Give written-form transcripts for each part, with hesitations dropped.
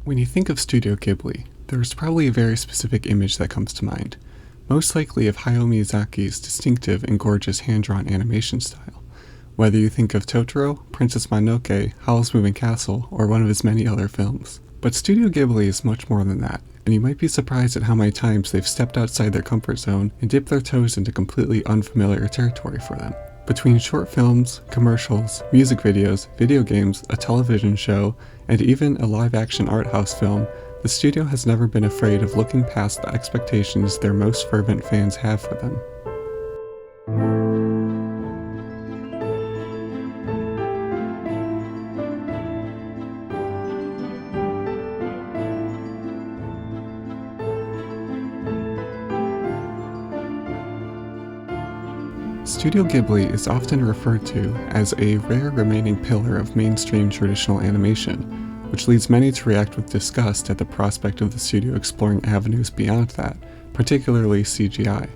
When you think of Studio Ghibli, there's probably a very specific image that comes to mind, most likely of Hayao Miyazaki's distinctive and gorgeous hand-drawn animation style, whether you think of Totoro, Princess Mononoke, Howl's Moving Castle, or one of his many other films. But Studio Ghibli is much more than that, and you might be surprised at how many times they've stepped outside their comfort zone and dipped their toes into completely unfamiliar territory for them. Between short films, commercials, music videos, video games, a television show, and even a live-action art house film, the studio has never been afraid of looking past the expectations their most fervent fans have for them. Studio Ghibli is often referred to as a rare remaining pillar of mainstream traditional animation, which leads many to react with disgust at the prospect of the studio exploring avenues beyond that, particularly CGI.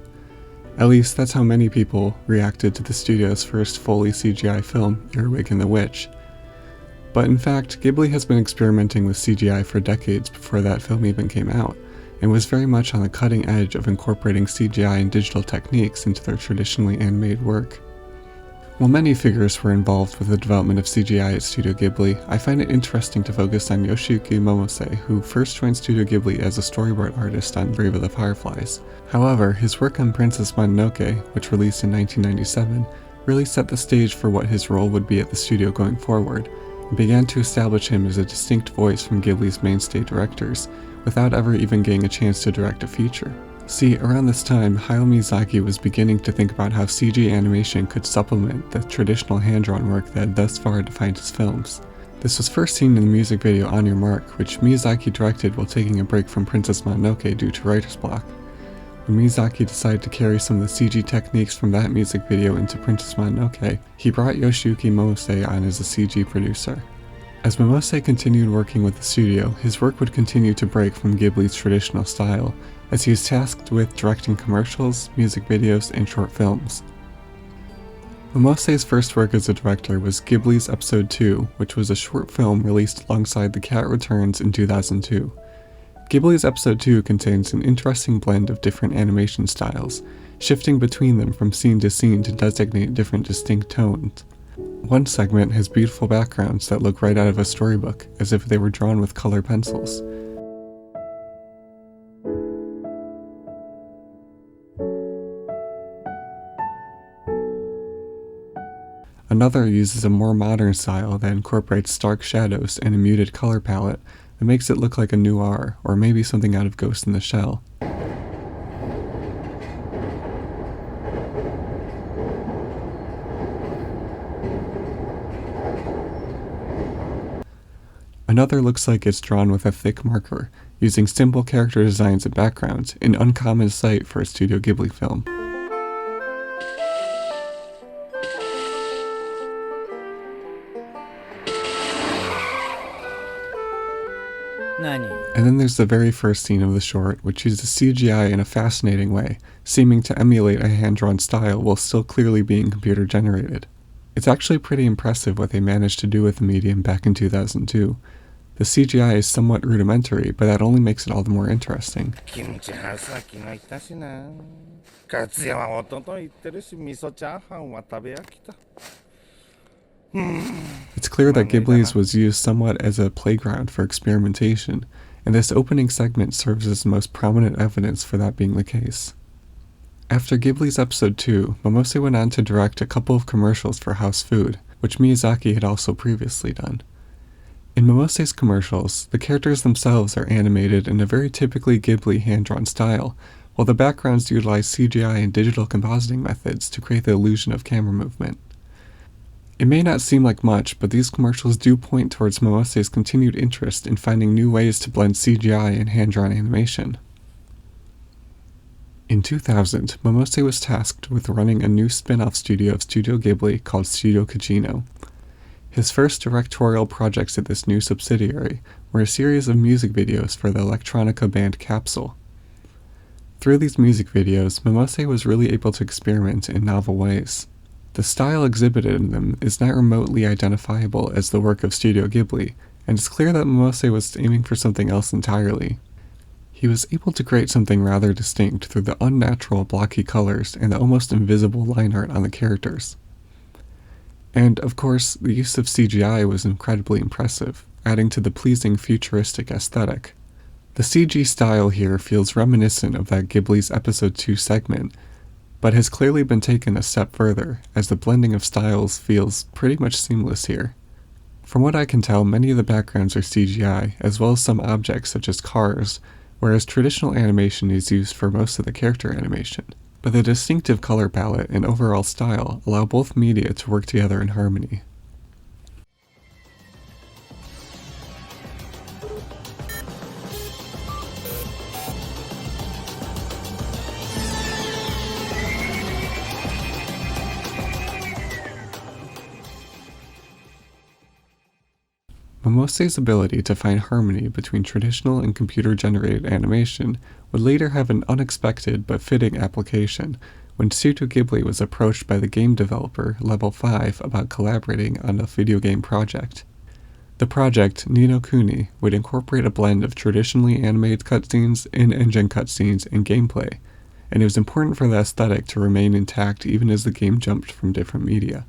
At least that's how many people reacted to the studio's first fully CGI film, Earwig and the Witch. But in fact, Ghibli has been experimenting with CGI for decades before that film even came out, and was very much on the cutting edge of incorporating CGI and digital techniques into their traditionally animated work. While many figures were involved with the development of CGI at Studio Ghibli, I find it interesting to focus on Yoshiyuki Momose, who first joined Studio Ghibli as a storyboard artist on Brave of the Fireflies. However, his work on Princess Mononoke, which released in 1997, really set the stage for what his role would be at the studio going forward, and began to establish him as a distinct voice from Ghibli's mainstay directors, without ever even getting a chance to direct a feature. See, around this time, Hayao Miyazaki was beginning to think about how CG animation could supplement the traditional hand-drawn work that had thus far defined his films. This was first seen in the music video On Your Mark, which Miyazaki directed while taking a break from Princess Mononoke due to writer's block. When Miyazaki decided to carry some of the CG techniques from that music video into Princess Mononoke, he brought Yoshiyuki Momose on as a CG producer. As Momose continued working with the studio, his work would continue to break from Ghibli's traditional style, as he was tasked with directing commercials, music videos, and short films. Momose's first work as a director was Ghibli's Episode 2, which was a short film released alongside The Cat Returns in 2002. Ghibli's Episode 2 contains an interesting blend of different animation styles, shifting between them from scene to scene to designate different distinct tones. One segment has beautiful backgrounds that look right out of a storybook, as if they were drawn with color pencils. Another uses a more modern style that incorporates stark shadows and a muted color palette that makes it look like a noir, or maybe something out of Ghost in the Shell. Another looks like it's drawn with a thick marker, using simple character designs and backgrounds, an uncommon sight for a Studio Ghibli film. And then there's the very first scene of the short, which uses CGI in a fascinating way, seeming to emulate a hand-drawn style while still clearly being computer-generated. It's actually pretty impressive what they managed to do with the medium back in 2002. The CGI is somewhat rudimentary, but that only makes it all the more interesting. It's clear that Ghibli's was used somewhat as a playground for experimentation, and this opening segment serves as the most prominent evidence for that being the case. After Ghibli's Episode 2, Momose went on to direct a couple of commercials for House Food, which Miyazaki had also previously done. In Momose's commercials, the characters themselves are animated in a very typically Ghibli hand-drawn style, while the backgrounds utilize CGI and digital compositing methods to create the illusion of camera movement. It may not seem like much, but these commercials do point towards Momose's continued interest in finding new ways to blend CGI and hand-drawn animation. In 2000, Momose was tasked with running a new spin-off studio of Studio Ghibli called Studio Kajino. His first directorial projects at this new subsidiary were a series of music videos for the electronica band Capsule. Through these music videos, Momose was really able to experiment in novel ways. The style exhibited in them is not remotely identifiable as the work of Studio Ghibli, and it's clear that Momose was aiming for something else entirely. He was able to create something rather distinct through the unnatural blocky colors and the almost invisible line art on the characters. And of course, the use of CGI was incredibly impressive, adding to the pleasing futuristic aesthetic. The CG style here feels reminiscent of that Ghibli's Episode 2 segment, but has clearly been taken a step further, as the blending of styles feels pretty much seamless here. From what I can tell, many of the backgrounds are CGI, as well as some objects such as cars, whereas traditional animation is used for most of the character animation. But the distinctive color palette and overall style allow both media to work together in harmony. Momose's ability to find harmony between traditional and computer-generated animation would later have an unexpected but fitting application when Studio Ghibli was approached by the game developer Level 5 about collaborating on a video game project. The project, Ni no Kuni, would incorporate a blend of traditionally animated cutscenes, in-engine cutscenes, and gameplay, and it was important for the aesthetic to remain intact even as the game jumped from different media.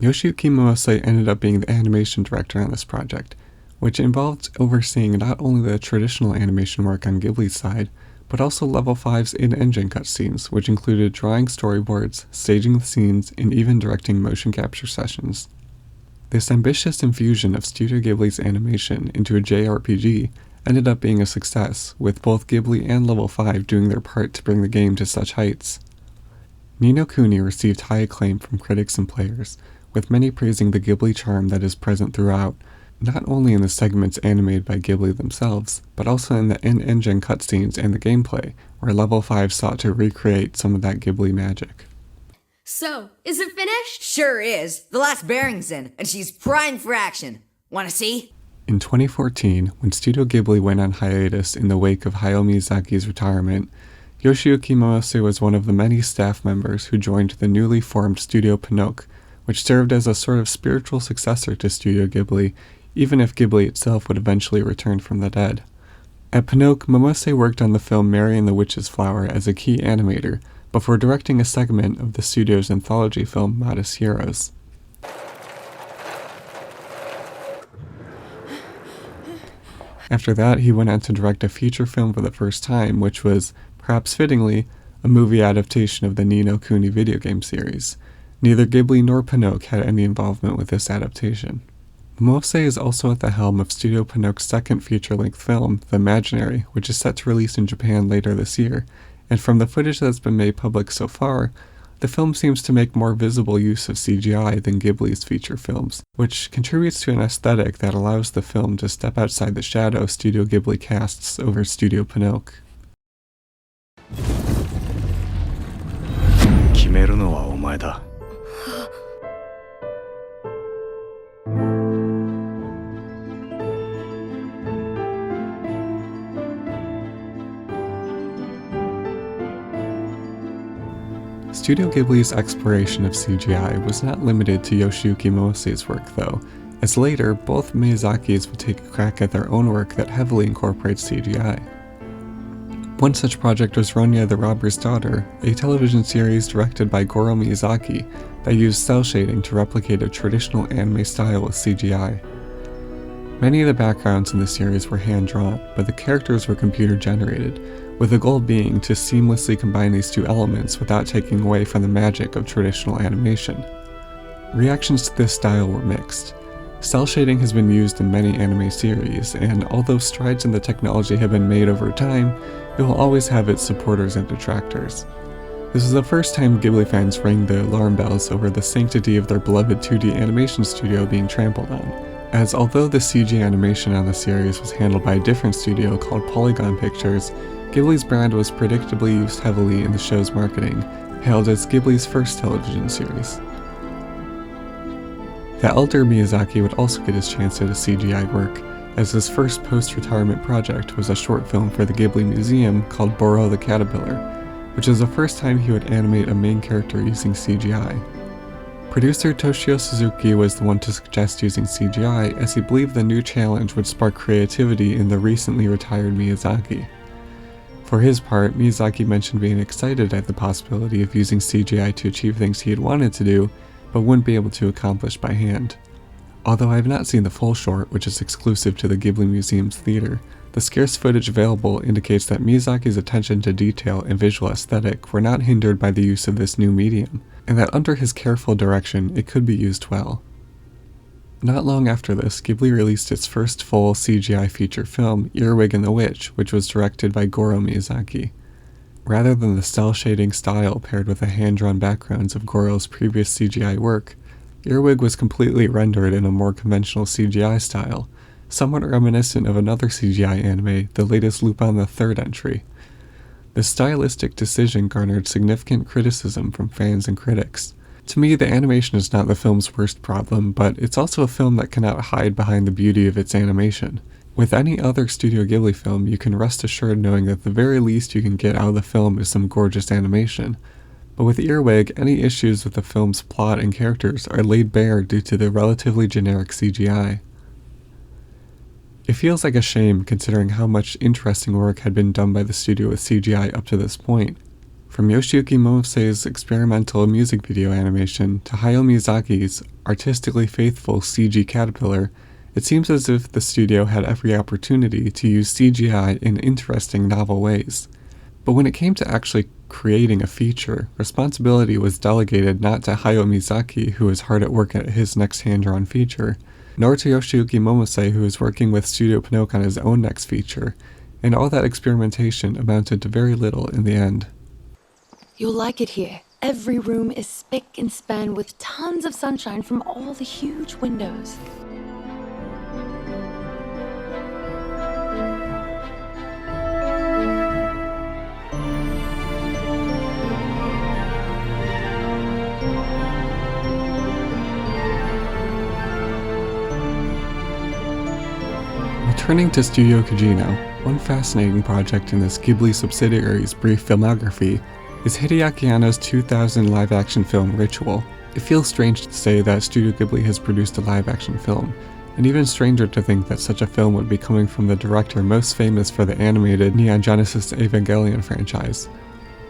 Yoshiyuki Momose ended up being the animation director on this project, which involved overseeing not only the traditional animation work on Ghibli's side, but also Level 5's in-engine cutscenes, which included drawing storyboards, staging the scenes, and even directing motion capture sessions. This ambitious infusion of Studio Ghibli's animation into a JRPG ended up being a success, with both Ghibli and Level 5 doing their part to bring the game to such heights. Ni no Kuni received high acclaim from critics and players, with many praising the Ghibli charm that is present throughout, not only in the segments animated by Ghibli themselves, but also in the in-engine cutscenes and the gameplay, where Level 5 sought to recreate some of that Ghibli magic. So, is it finished? Sure is. The last bearing's in, and she's primed for action. Wanna see? In 2014, when Studio Ghibli went on hiatus in the wake of Hayao Miyazaki's retirement, Yoshiyuki Momose was one of the many staff members who joined the newly formed Studio Pinocchio, which served as a sort of spiritual successor to Studio Ghibli, even if Ghibli itself would eventually return from the dead. At Pinocchio, Momose worked on the film Mary and the Witch's Flower as a key animator, before directing a segment of the studio's anthology film Modest Heroes. After that, he went on to direct a feature film for the first time, which was, perhaps fittingly, a movie adaptation of the Ni no Kuni video game series. Neither Ghibli nor Pinocchio had any involvement with this adaptation. Momose is also at the helm of Studio Pinocchio's second feature-length film, The Imaginary, which is set to release in Japan later this year, and from the footage that's been made public so far, the film seems to make more visible use of CGI than Ghibli's feature films, which contributes to an aesthetic that allows the film to step outside the shadow Studio Ghibli casts over Studio Pinocchio. 決めるのはお前だ。Studio Ghibli's exploration of CGI was not limited to Yoshiyuki Momose's work, though, as later, both Miyazakis would take a crack at their own work that heavily incorporates CGI. One such project was Ronya the Robber's Daughter, a television series directed by Goro Miyazaki that used cel shading to replicate a traditional anime style with CGI. Many of the backgrounds in the series were hand-drawn, but the characters were computer-generated, with the goal being to seamlessly combine these two elements without taking away from the magic of traditional animation. Reactions to this style were mixed. Cel shading has been used in many anime series, and although strides in the technology have been made over time, it will always have its supporters and detractors. This is the first time Ghibli fans rang the alarm bells over the sanctity of their beloved 2D animation studio being trampled on, as although the CG animation on the series was handled by a different studio called Polygon Pictures, Ghibli's brand was predictably used heavily in the show's marketing, hailed as Ghibli's first television series. The elder Miyazaki would also get his chance at a CGI work, as his first post-retirement project was a short film for the Ghibli Museum called Boro the Caterpillar, which is the first time he would animate a main character using CGI. Producer Toshio Suzuki was the one to suggest using CGI, as he believed the new challenge would spark creativity in the recently retired Miyazaki. For his part, Miyazaki mentioned being excited at the possibility of using CGI to achieve things he had wanted to do, but wouldn't be able to accomplish by hand. Although I have not seen the full short, which is exclusive to the Ghibli Museum's theater, the scarce footage available indicates that Miyazaki's attention to detail and visual aesthetic were not hindered by the use of this new medium, and that under his careful direction it could be used well. Not long after this, Ghibli released its first full CGI feature film, Earwig and the Witch, which was directed by Goro Miyazaki. Rather than the cel-shading style paired with the hand-drawn backgrounds of Goro's previous CGI work, Earwig was completely rendered in a more conventional CGI style, somewhat reminiscent of another CGI anime, the latest Lupin III entry. This stylistic decision garnered significant criticism from fans and critics. To me, the animation is not the film's worst problem, but it's also a film that cannot hide behind the beauty of its animation. With any other Studio Ghibli film, you can rest assured knowing that the very least you can get out of the film is some gorgeous animation. But with Earwig, any issues with the film's plot and characters are laid bare due to the relatively generic CGI. It feels like a shame considering how much interesting work had been done by the studio with CGI up to this point. From Yoshiyuki Momose's experimental music video animation to Hayao Miyazaki's artistically faithful CG Caterpillar, it seems as if the studio had every opportunity to use CGI in interesting, novel ways. But when it came to actually creating a feature, responsibility was delegated not to Hayao Miyazaki, who is hard at work at his next hand-drawn feature, nor to Yoshiyuki Momose, who is working with Studio Pinocchio on his own next feature, and all that experimentation amounted to very little in the end. You'll like it here. Every room is spick and span with tons of sunshine from all the huge windows. Returning to Studio Ghibli, one fascinating project in this Ghibli subsidiary's brief filmography is Hideaki Anno's 2000 live-action film Ritual. It feels strange to say that Studio Ghibli has produced a live-action film, and even stranger to think that such a film would be coming from the director most famous for the animated Neon Genesis Evangelion franchise.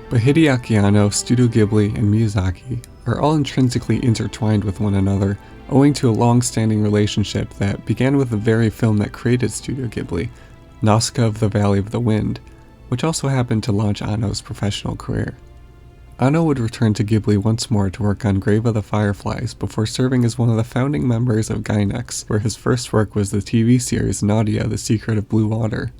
But Hideaki Anno, Studio Ghibli, and Miyazaki are all intrinsically intertwined with one another, owing to a long-standing relationship that began with the very film that created Studio Ghibli, Nausicaa of the Valley of the Wind, which also happened to launch Anno's professional career. Anno would return to Ghibli once more to work on Grave of the Fireflies before serving as one of the founding members of Gainax, where his first work was the TV series Nadia, The Secret of Blue Water.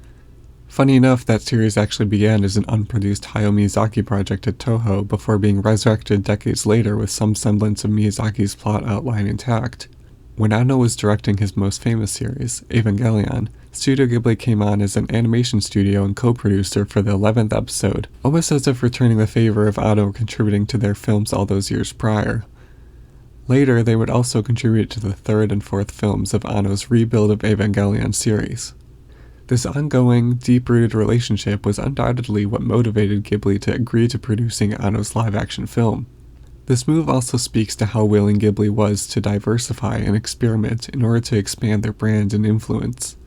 Funny enough, that series actually began as an unproduced Hayao Miyazaki project at Toho before being resurrected decades later with some semblance of Miyazaki's plot outline intact. When Anno was directing his most famous series, Evangelion, Studio Ghibli came on as an animation studio and co-producer for the 11th episode, almost as if returning the favor of Anno contributing to their films all those years prior. Later, they would also contribute to the third and fourth films of Anno's Rebuild of Evangelion series. This ongoing, deep-rooted relationship was undoubtedly what motivated Ghibli to agree to producing Anno's live-action film. This move also speaks to how willing Ghibli was to diversify and experiment in order to expand their brand and influence.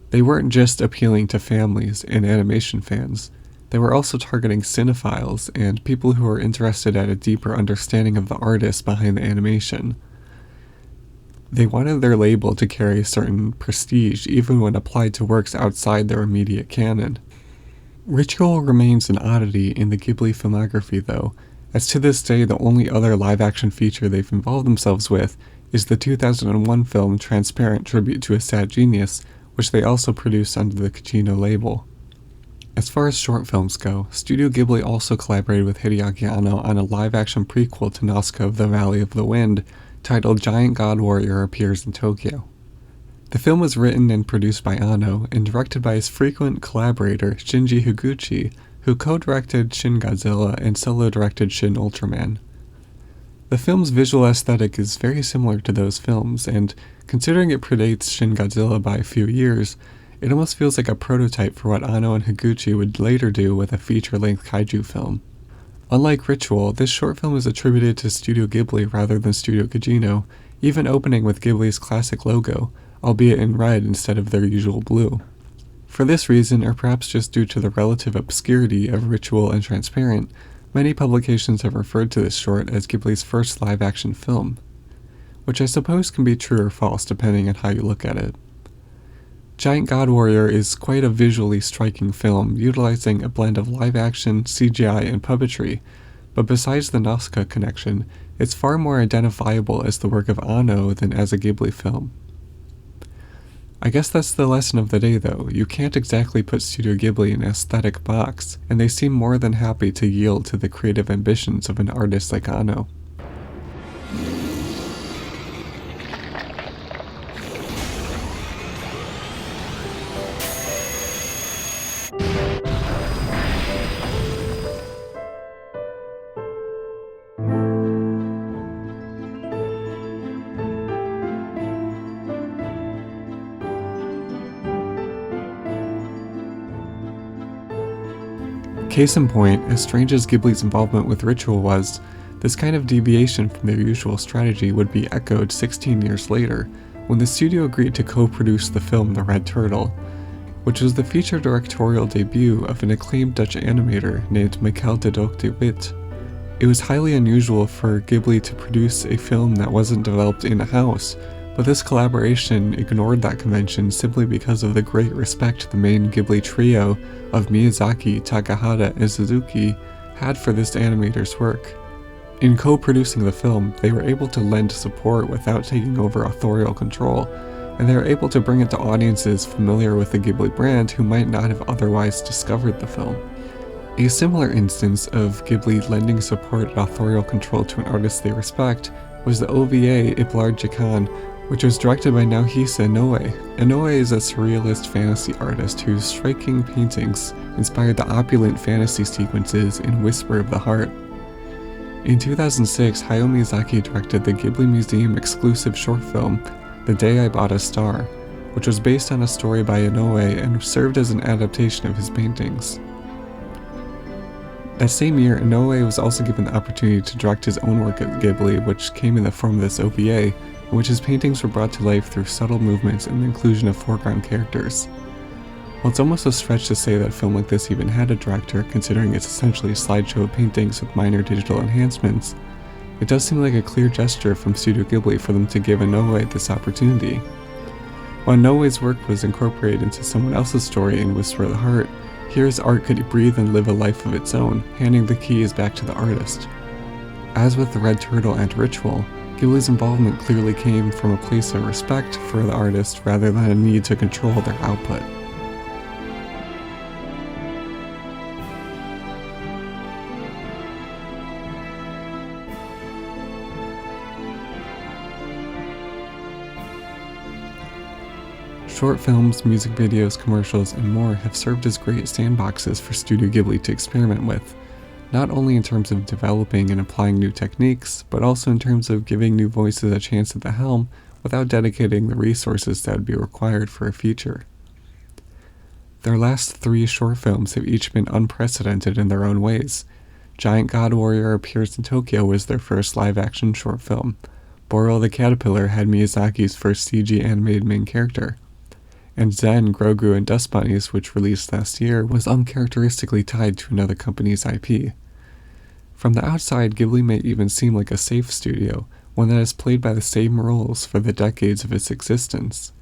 They weren't just appealing to families and animation fans, they were also targeting cinephiles and people who were interested at a deeper understanding of the artists behind the animation. They wanted their label to carry a certain prestige even when applied to works outside their immediate canon. Ritual remains an oddity in the Ghibli filmography though, as to this day the only other live-action feature they've involved themselves with is the 2001 film Transparent Tribute to a Sad Genius, which they also produced under the Kachino label. As far as short films go, Studio Ghibli also collaborated with Hideaki Anno on a live-action prequel to Nausicaa of the Valley of the Wind, titled Giant God Warrior Appears in Tokyo. The film was written and produced by Anno and directed by his frequent collaborator Shinji Higuchi, who co-directed Shin Godzilla and solo-directed Shin Ultraman. The film's visual aesthetic is very similar to those films, and considering it predates Shin Godzilla by a few years, it almost feels like a prototype for what Anno and Higuchi would later do with a feature-length kaiju film. Unlike Ritual, this short film is attributed to Studio Ghibli rather than Studio Gugino, even opening with Ghibli's classic logo, albeit in red instead of their usual blue. For this reason, or perhaps just due to the relative obscurity of Ritual and Transparent, many publications have referred to this short as Ghibli's first live-action film, which I suppose can be true or false depending on how you look at it. Giant God Warrior is quite a visually striking film, utilizing a blend of live-action, CGI, and puppetry, but besides the Nausicaa connection, it's far more identifiable as the work of Anno than as a Ghibli film. I guess that's the lesson of the day though, you can't exactly put Studio Ghibli in an aesthetic box, and they seem more than happy to yield to the creative ambitions of an artist like Anno. Case in point, as strange as Ghibli's involvement with Ritual was, this kind of deviation from their usual strategy would be echoed 16 years later, when the studio agreed to co-produce the film The Red Turtle, which was the feature directorial debut of an acclaimed Dutch animator named Michael de Dock de Wit. It was highly unusual for Ghibli to produce a film that wasn't developed in-house, but this collaboration ignored that convention simply because of the great respect the main Ghibli trio of Miyazaki, Takahata, and Suzuki had for this animator's work. In co-producing the film, they were able to lend support without taking over authorial control, and they were able to bring it to audiences familiar with the Ghibli brand who might not have otherwise discovered the film. A similar instance of Ghibli lending support and authorial control to an artist they respect was the OVA Iplar Jakan, which was directed by Naohisa Inoue. Inoue is a surrealist fantasy artist whose striking paintings inspired the opulent fantasy sequences in Whisper of the Heart. In 2006, Hayao Miyazaki directed the Ghibli Museum exclusive short film, The Day I Bought a Star, which was based on a story by Inoue and served as an adaptation of his paintings. That same year, Inoue was also given the opportunity to direct his own work at Ghibli, which came in the form of this OVA, in which his paintings were brought to life through subtle movements and the inclusion of foreground characters. While it's almost a stretch to say that a film like this even had a director, considering it's essentially a slideshow of paintings with minor digital enhancements, it does seem like a clear gesture from Studio Ghibli for them to give Inoue this opportunity. While Inoue's work was incorporated into someone else's story in Whisper of the Heart, here his art could breathe and live a life of its own, handing the keys back to the artist. As with The Red Turtle and Ritual, Ghibli's involvement clearly came from a place of respect for the artist rather than a need to control their output. Short films, music videos, commercials, and more have served as great sandboxes for Studio Ghibli to experiment with, not only in terms of developing and applying new techniques, but also in terms of giving new voices a chance at the helm without dedicating the resources that would be required for a feature. Their last 3 short films have each been unprecedented in their own ways. Giant God Warrior Appears in Tokyo was their first live-action short film. Boral the Caterpillar had Miyazaki's first CG animated main character. And Zen, Grogu, and Dust Bunnies, which released last year, was uncharacteristically tied to another company's IP. From the outside, Ghibli may even seem like a safe studio, one that has played by the same rules for the decades of its existence.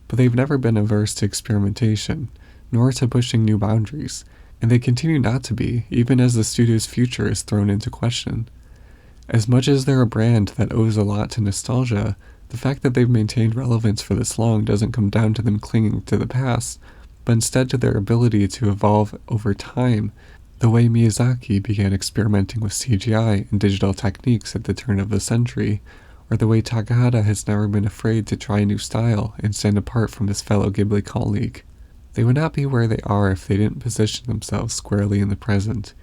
But they've never been averse to experimentation, nor to pushing new boundaries, and they continue not to be, even as the studio's future is thrown into question. As much as they're a brand that owes a lot to nostalgia, the fact that they've maintained relevance for this long doesn't come down to them clinging to the past, but instead to their ability to evolve over time, the way Miyazaki began experimenting with CGI and digital techniques at the turn of the century, or the way Takahata has never been afraid to try a new style and stand apart from his fellow Ghibli colleague. They would not be where they are if they didn't position themselves squarely in the present.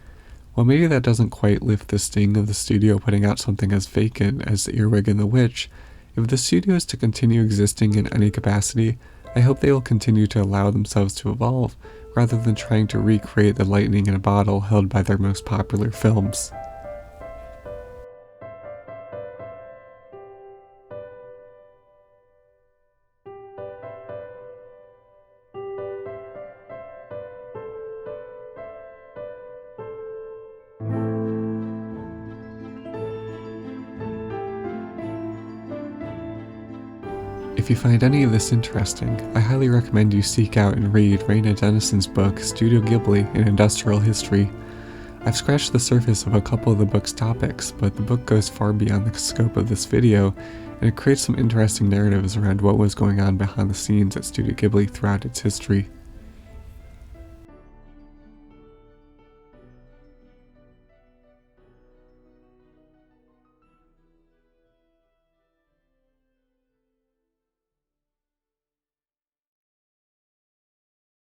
While maybe that doesn't quite lift the sting of the studio putting out something as vacant as Earwig and the Witch, if the studio is to continue existing in any capacity, I hope they will continue to allow themselves to evolve, rather than trying to recreate the lightning in a bottle held by their most popular films. If you find any of this interesting, I highly recommend you seek out and read Raina Dennison's book, Studio Ghibli in Industrial History. I've scratched the surface of a couple of the book's topics, but the book goes far beyond the scope of this video, and it creates some interesting narratives around what was going on behind the scenes at Studio Ghibli throughout its history.